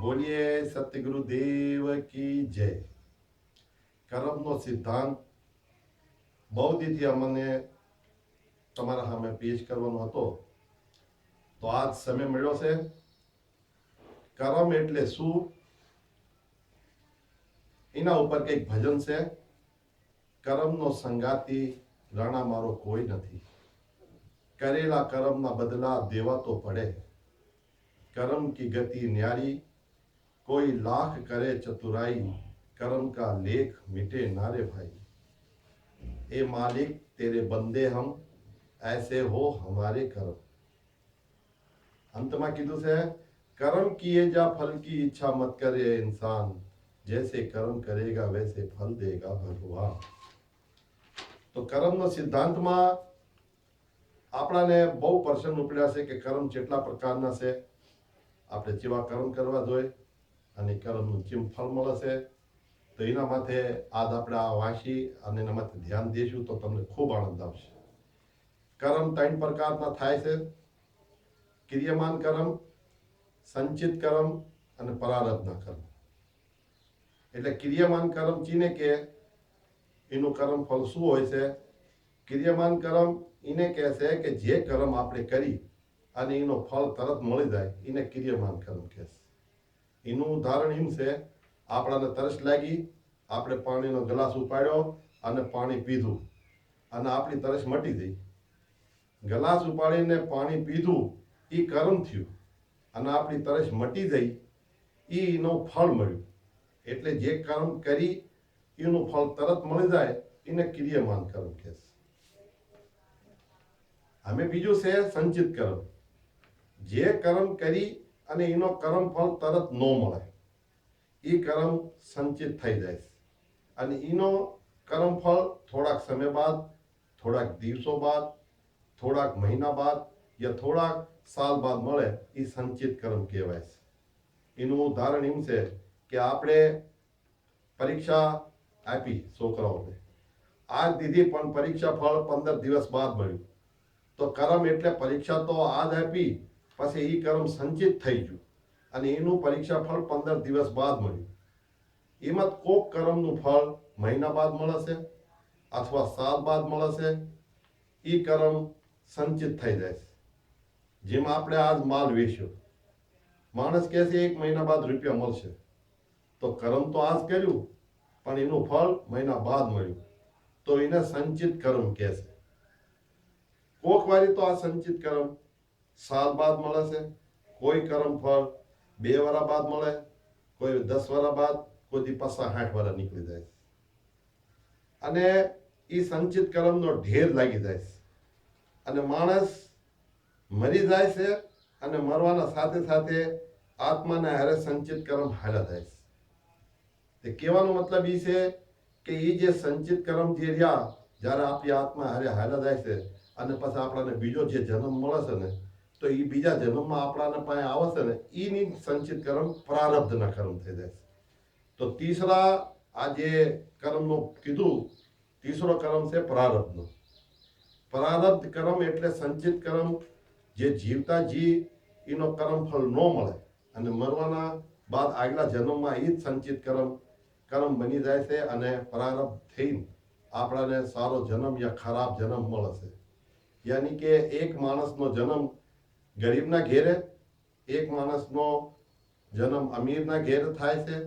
બોલીએ સતગુરુ દેવ કી જય। કર્મનો સિદ્ધાંત બહુ દીથી અમને તમારા સામે પેશ કરવાનો હતો, તો આજ સમય મળ્યો છે। કર્મ એટલે શું, એના ઉપર કંઈક ભજન છે। કર્મનો સંગાતી રાણા મારો કોઈ નથી, કરેલા કર્મના બદલા દેવા તો પડે। कर्म की गति न्यारी, कोई लाख करे चतुराई, कर्म का लेख मिटे नारे भाई। ए मालिक तेरे बंदे हम, ऐसे हो हमारे कर्म। अंतમાં કીધું છે, कर्म किए जा फल की इच्छा मत करे इंसान, जैसे कर्म करेगा वैसे फल देगा भगवान। તો કર્મનો સિદ્ધાંતમાં આપણાને બહુ પ્રશ્ન ઉપડ્યા છે કે કર્મ કેટલા પ્રકારના છે, આપણે જેવા કર્મ કરવા જોઈએ અને કર્મનું જેમ ફળ મળે છે। તો એના માથે આજ આપણે આ વાંચી અને એના માથે ધ્યાન દઈશું તો તમને ખૂબ આનંદ આવશે। કર્મ 3 પ્રકારના થાય છે, ક્રિયમાન કર્મ, સંચિત કર્મ અને પ્રારબ્ધના કર્મ। એટલે ક્રિયમાન કર્મ ચીને કે એનું કર્મ ફળ શું હોય છે। ક્રિયમાન કર્મ એને કહે છે કે જે કર્મ આપણે કરી અને એનો ફળ તરત મળી જાય એને ક્રિયમાન કર્મ કહે છે। એનું ઉદાહરણ એમ છે, આપણાને તરસ લાગી, આપણે પાણીનો ગ્લાસ ઉપાડ્યો અને પાણી પીધું અને આપણી તરસ મટી ગઈ। ગ્લાસ ઉપાડીને પાણી પીધું એ કર્મ થયું અને આપણી તરસ મટી ગઈ, એનું ફળ મળ્યું। એટલે જે કર્મ કરી એનું ફળ તરત મળી જાય એને ક્રિયમાન કર્મ કહે છે। અમે બીજું છે સંચિત કર્મ, જે કર્મ કરી અને એનો કર્મ ફળ તરત ન મળે, એ કર્મ સંચિત થઈ જાય છે અને એનો કર્મ ફળ થોડાક સમય બાદ, થોડાક દિવસો બાદ, થોડાક મહિના બાદ યા થોડાક સાલ બાદ મળે, એ સંચિત કર્મ કહેવાય છે। એનું ઉદાહરણ એમ છે કે આપણે પરીક્ષા આપી છોકરાઓને, આજ દીધી પણ પરીક્ષા ફળ 15 દિવસ બાદ મળ્યું, તો કર્મ એટલે પરીક્ષા તો આજ આપી, પછી એ કર્મ સંચિત થઈ ગયું અને એનું પરીક્ષા ફળ 15 દિવસ બાદ મળ્યું। એમાં કોક કર્મનું ફળ મહિના બાદ મળે છે અથવા સાલ બાદ મળે છે, એ કર્મ સંચિત થઈ જાય છે। જેમ આપણે આજ માલ વેચ્યો, માણસ કહે છે 1 મહિના બાદ રૂપિયા મળશે, તો કર્મ તો આજ કર્યું પણ એનું ફળ મહિના બાદ મળ્યું, તો એને સંચિત કર્મ કહે છે। કોક વારી તો આ સંચિત કર્મ સાલ બાદ મળે છે, કોઈ કર્મ ફળ 2 વર્ષ બાદ મળે, કોઈ 10 વર્ષ બાદ, કોઈ 50-60 વર્ષ નીકળી જાય છે અને એ સંચિત કર્મનો ઢેર લાગી જાય છે અને માણસ મરી જાય છે અને મરવાના સાથે સાથે આત્માને હારે સંચિત કર્મ હાલ્યા જાય છે। તે કહેવાનો મતલબ એ છે કે એ જે સંચિત કર્મ જે રહ્યા, જ્યારે આપણી આત્મા હારે હાલ્યા જાય છે અને પછી આપણને બીજો જે જન્મ મળે છે ને, તો એ બીજા જન્મમાં આપણાને પાસે આવે છે ને, એની સંચિત કર્મ પ્રારબ્ધના કર્મ થઈ જાય છે। તો તીસરા આ જે કર્મનું કીધું, તીસરો કર્મ છે પ્રારબ્ધનો। પ્રારબ્ધ કર્મ એટલે સંચિત કર્મ જે જીવતા જી એનો કર્મ ફળ ન મળે અને મરવાના બાદ આગલા જન્મમાં એ જ સંચિત કર્મ બની જાય છે અને પ્રારબ્ધ થઈને આપણાને સારો જન્મ યા ખરાબ જન્મ મળે છે। યાની કે એક માણસનો જન્મ ગરીબના ઘેરે, એક માણસનો જન્મ અમીરના ઘેરે થાય છે।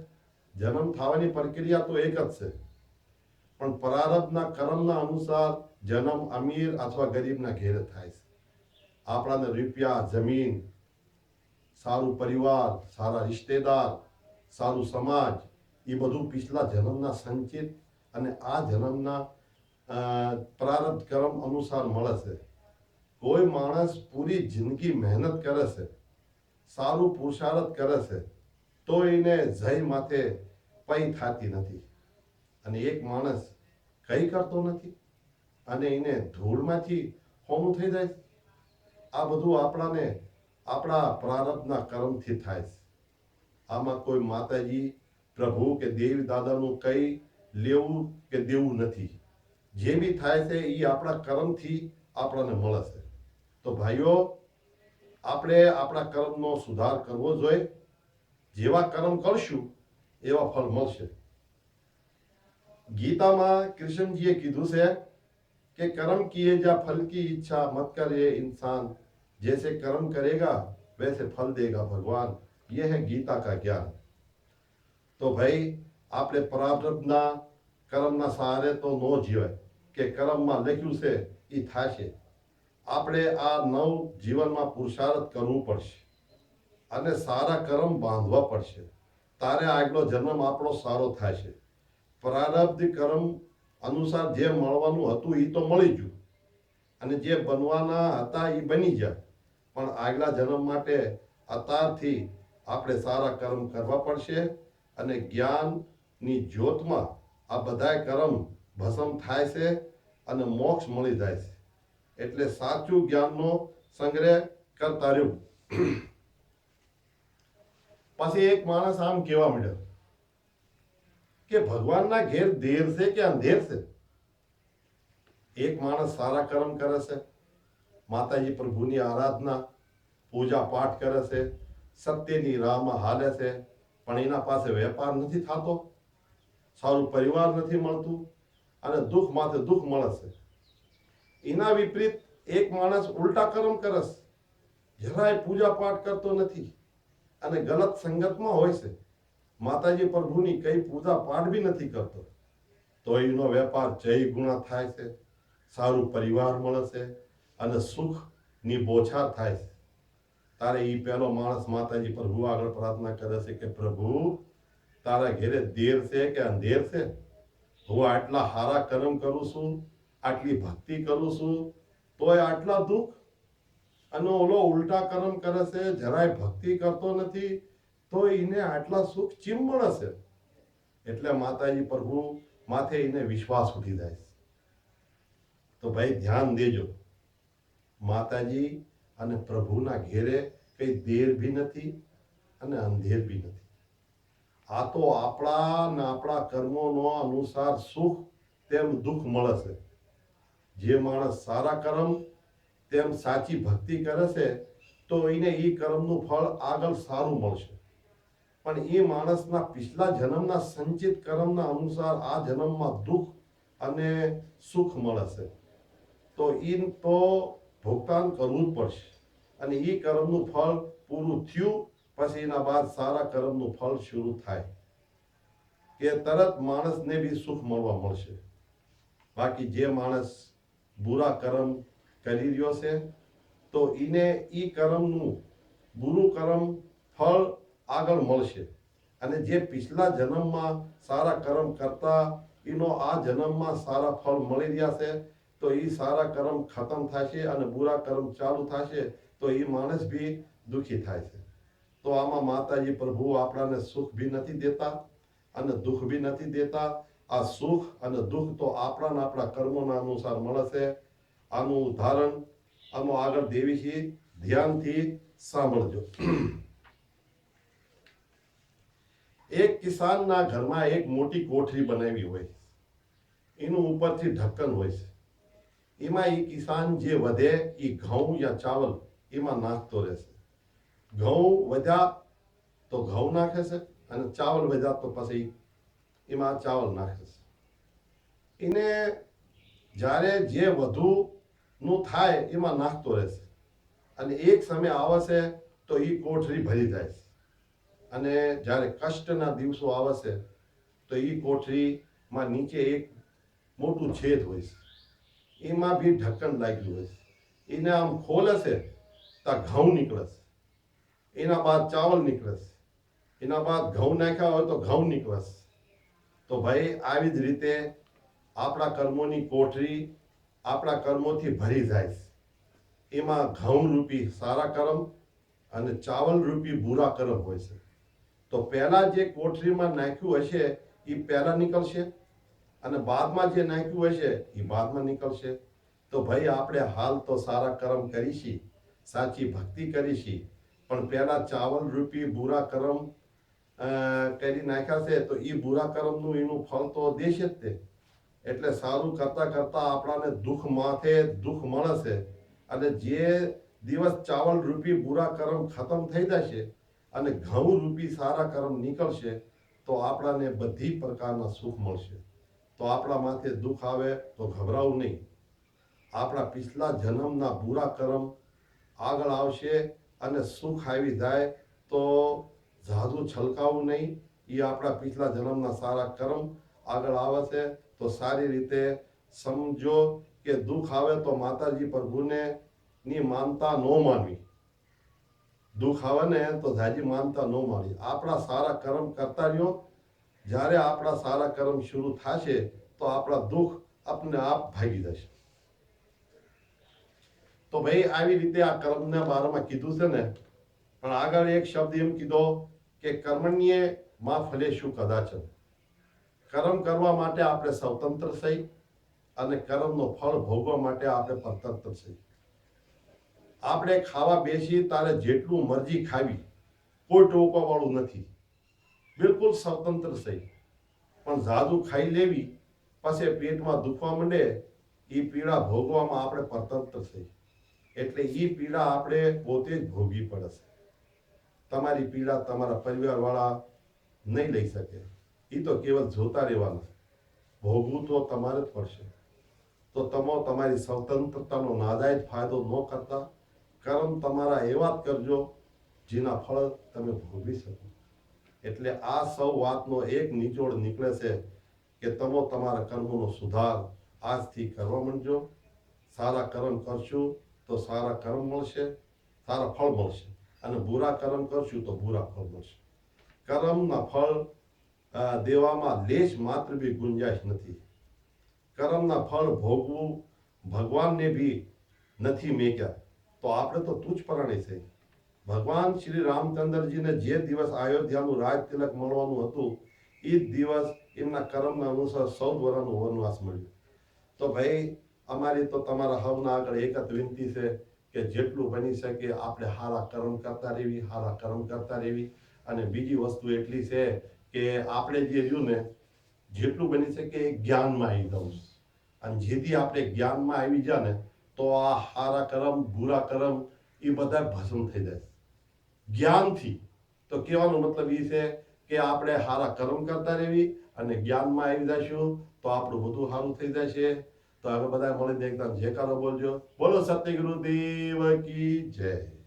જન્મ થવાની પ્રક્રિયા તો એક જ છે, પણ પ્રારબ્ધના કર્મના અનુસાર જન્મ અમીર અથવા ગરીબના ઘેરે થાય છે। આપણાને રૂપિયા, જમીન, સારું પરિવાર, સારા રિશ્તેદાર, સારું સમાજ, એ બધું पिछला જન્મના સંચિત અને આ જન્મના પ્રારબ્ધ કર્મ અનુસાર મળે છે। કોઈ માણસ પૂરી જિંદગી મહેનત કરે છે, સારું પુરુષાર્થ કરે છે, તો એને જય માથે પૈ થતી નથી અને એક માણસ કઈ કરતો નથી અને એને ધૂળમાંથી હોમું થઈ જાય છે। આ બધું આપણાને આપણા પ્રારબ્ધના કર્મથી થાય છે। આમાં કોઈ માતાજી, પ્રભુ કે દેવી દાદાનું કઈ લેવું કે દેવું નથી। જે બી થાય છે એ આપણા કર્મથી આપણને મળે છે। તો ભાઈઓ, આપણે આપણા કર્મનો સુધાર કરવો જોઈએ। જેવા કર્મ કરશું એવા ફળ મળશે. ગીતામાં કૃષ્ણજીએ કીધું છે कि कर्म किए जा फल की इच्छा मत कर ये इंसान, जैसे कर्म करेगा वैसे फल देगा भगवान. ये है गीता का ज्ञान. तो भाई આપણે પ્રારબ્ધના કર્મના સહારે તો ન જીવાય કે કર્મમાં લખ્યું છે એ થશે. આપણે આ નવ જીવનમાં પુરુષાર્થ કરવું પડશે અને સારા કર્મ બાંધવા પડશે. તારે આગલો જન્મ આપણો સારો થશે. પ્રારબ્ધ કર્મ અનુસાર જે મળવાનું હતું એ તો મળી ગયું અને જે બનવાના હતા એ બની ગયા. પણ આગલા જન્મ માટે અત્યારથી આપણે સારા કર્મ કરવા પડશે અને જ્ઞાનની જ્યોતમાં આ બધાય કર્મ ભસ્મ થાય છે અને મોક્ષ મળી જાય છે. એટલે સાચું જ્ઞાનનો સંગ્રહ કરતા રહ્યું. પછી એક માણસ આમ કહેવા માંડ્યો કે ભગવાનના ઘેર દેર છે કે અંધેર છે. એક માણસ સારા કર્મ કરે છે, માતાજી પ્રભુની આરાધના પૂજા પાઠ કરે છે, સત્યની રાહમાં હાલે છે, પણ એના પાસે વેપાર નથી થતો, સારું પરિવાર નથી મળતું અને દુઃખ માથે દુઃખ મળે છે. એના વિપરીત એક માણસ ઉલટા કર્મ કરે છે, જરાય પૂજા પાઠ કરતો નથી અને ગલત સંગતમાં હોય છે, માતાજી પ્રભુની કઈ પૂજા પાઠ બી નથી કરતો, તો એનો વેપાર જય ગુણા થાય છે, સારું પરિવાર મળે છે અને સુખની બોછાર થાય છે. તારે એ પહેલો માણસ માતાજી પ્રભુ આગળ પ્રાર્થના કરે છે કે પ્રભુ તારા ઘેરે દેર છે કે અંધેર છે? હું આટલા સારા કર્મ કરું છું, આટલી ભક્તિ કરું છું, તોય આટલા દુઃખ. અને ઓલો ઉલટા કર્મ કરે છે, જરાય ભક્તિ કરતો નથી, તો એને આટલા સુખ ચીમ મળે છે. એટલે માતાજી પ્રભુ માથે એને વિશ્વાસ ઉઠી જાય છે. તો ભાઈ ધ્યાન દેજો, માતાજી અને પ્રભુના ઘેરે કઈ દેર ભી નથી અને અંધેર ભી નથી. આ તો આપણા કર્મોનો અનુસાર સુખ તેમ દુઃખ મળે છે. જે માણસ સારા કર્મ તેમ સાચી ભક્તિ કરે છે તો એને એ કર્મનું ફળ આગળ સારું મળશે. પણ એ માણસના પિછલા જન્મના સંચિત કર્મના અનુસાર આ જન્મમાં દુઃખ અને સુખ મળે છે. તો એ તો ભુગતાન કરવું જ પડશે અને એ કર્મનું ફળ પૂરું થયું પછી એના બાદ સારા કર્મનું ફળ શરૂ થાય કે તરત માણસને બી સુખ મળવા મળશે. બાકી જે માણસ બુરા કર્મ કરી રહ્યો છે તો એને એ કર્મનું બુરું કર્મ ફળ આગળ મળશે અને જે પિછલા જન્મમાં સારા કર્મ કરતા એનો આ જન્મમાં સારા ફળ મળી રહ્યા છે તો એ સારા કર્મ ખતમ થશે અને બુરા કર્મ ચાલુ થશે તો એ માણસ બી દુઃખી થાય છે. તો આમાં માતાજી પ્રભુ આપણાને સુખ બી નથી દેતા અને દુઃખ બી નથી દેતા. આ સુખ અને દુઃખ તો આપણા કર્મોના અનુસાર મળે છે. આનું ઉદાહરણ આનો આગળ દેવી છે, ધ્યાનથી સાંભળજો. એક કિસાનના ઘરમાં એક મોટી કોઠરી બનાવી હોય, એનું ઉપરથી ઢક્કન હોય છે. એમાં એ કિસાન જે વધે એ ઘઉં યા ચાવલ એમાં નાખતો રહેશે. ઘઉં વધ્યા તો ઘઉં નાખે છે અને ચાવલ વધ્યા તો પછી એમાં ચાવલ નાખે છે. એને જ્યારે જે વધુ નું થાય એમાં નાખતો રહેશે અને એક સમય આવે છે તો એ કોઠરી ભરી જાય છે અને જ્યારે કષ્ટના દિવસો આવે છે તો એ કોઠરીમાં નીચે એક મોટું છેદ હોય છે, એમાં બી ઢક્કન લાગ્યું હોય છે. એને આમ ખોલે છે તો ઘઉં નીકળે છે, એના બાદ ચાવલ નીકળે છે, એના બાદ ઘઉં નાખ્યા હોય તો ઘઉં નીકળે છે. તો ભાઈ આવી જ રીતે આપણા કર્મોની કોઠરી આપણા કર્મોથી ભરી જાય છે. એમાં ઘઉં રૂપી સારા કર્મ અને ચાવલ રૂપી બુરા કર્મ હોય છે. તો પહેલા જે કોઠરીમાં નાખ્યું હશે એ પહેલા નીકળશે અને બાદમાં જે નાખ્યું હશે એ બાદમાં નીકળશે. તો ભાઈ આપણે હાલ તો સારા કર્મ કરીશી, સાચી ભક્તિ કરીશી, પણ પહેલા ચાવલ રૂપી બુરા કર્મ કરી નાખ્યા છે તો એ બુરા કર્મનું એનું ફળ તો દેશે જ તે. એટલે સારું કરતા કરતા આપણાને દુઃખ માથે દુઃખ મળે છે અને જે દિવસ ચાવલ રૂપી બુરા કર્મ ખતમ થઈ જશે અને ઘઉં રૂપી સારા કર્મ નીકળશે તો આપણાને બધી પ્રકારના સુખ મળશે. તો આપણા માથે દુઃખ આવે તો ગભરાવું નહીં. આપણા પિછલા જન્મના બુરા કર્મ આગળ આવશે અને સુખ આવી જાય તો જાદુ છલકાવું નહીં. એ આપણા પિછલા જન્મના સારા કર્મ આગળ આવે છે. તો સારી રીતે સમજો કે દુઃખ આવે તો માતાજી પ્રભુને ની માનતા ન માનવી. દુઃખ આવે ને તો જાજી માનતા ન માનવી. આપણા સારા કર્મ કરતા રહ્યો. જ્યારે આપણા સારા કર્મ શરૂ થશે તો આપણા દુઃખ આપને આપ ભાગી જશે. તો ભાઈ આવી રીતે આ કર્મના બારામાં કીધું છે ને. પણ આગળ એક શબ્દ એમ કીધો કે કર્મણ્ય માં ફલેશુ કદાચન. કર્મ કરવા માટે આપણે સ્વતંત્ર થઈ અને કર્મનો ફળ ભોગવા માટે આપણે પરતંત્ર થઈ. આપણે ખાવા બેસી તારે જેટલું મરજી ખાવી, કોઈ ટોકવા વાળું નથી. બિલકુલ સ્વતંત્ર થઈ. પણ જાદુ ખાઈ લેવી પછી પેટમાં દુખવા માંડે, એ પીડા ભોગવામાં આપણે પરતંત્ર થઈ. એટલે એ પીડા આપણે પોતે જ ભોગવી પડે છે. તમારી પીડા તમારા પરિવાર વાળા નહીં લઈ શકે. એ તો કેવલ જોતા રહેવાના. ભોગવું તો તમારે જ પડશે. તો તમે તમારી સ્વતંત્રતાનો નાજાયજ ફાયદો ન કરતા કર્મ તમારા એવા જ કરજો જેના ફળ તમે ભોગવી શકો. એટલે આ સૌ વાતનો એક નિચોડ નીકળે છે કે તમે તમારા કર્મોનો સુધાર આજથી કરવા માંડજો. સારા કર્મ કરશું તો સારા કર્મ મળશે, સારા ફળ મળશે. અને બુરા કર્મ કરશું તો બુરા ફળ મળશે. કર્મના ફળ દેવામાં લેશ માત્ર બી ગુંજાઈશ નથી. કર્મના ફળ ભોગવું ભગવાનને બી નથી મેક્યા. તો આપણે તો તુચ્છ પ્રાણી છે. ભગવાન શ્રી રામચંદ્રજીને જે દિવસ અયોધ્યાનું રાજ તિલક મળવાનું હતું એ જ દિવસ એમના કર્મના અનુસાર 14 વર્ષનું વનવાસ મળ્યું. તો ભાઈ અમારી તો તમારા હવના આગળ એક જ વિનંતી છે કે જેટલું બની શકે આપણે સારા કર્મ કરતા રહેવી, સારા કર્મ કરતા રહેવી. અને બીજી વસ્તુ એટલી છે કે આપણે જે રહ્યું ને જેટલું બની શકે એ જ્ઞાનમાં આવી જવું. અને જેથી આપણે જ્ઞાનમાં આવી જાય ને તો આ સારા કર્મ બુરા કર્મ એ બધા ભસ્મ થઈ જાય જ્ઞાનથી. તો કહેવાનો મતલબ એ છે કે આપણે સારા કર્મ કરતા રહેવી અને જ્ઞાનમાં આવી જઈશું તો આપણું બધું સારું થઈ જશે. તો હવે બધા મળીને એકદમ જયકારો બોલજો. બોલો સતગુરુદેવ કી જય.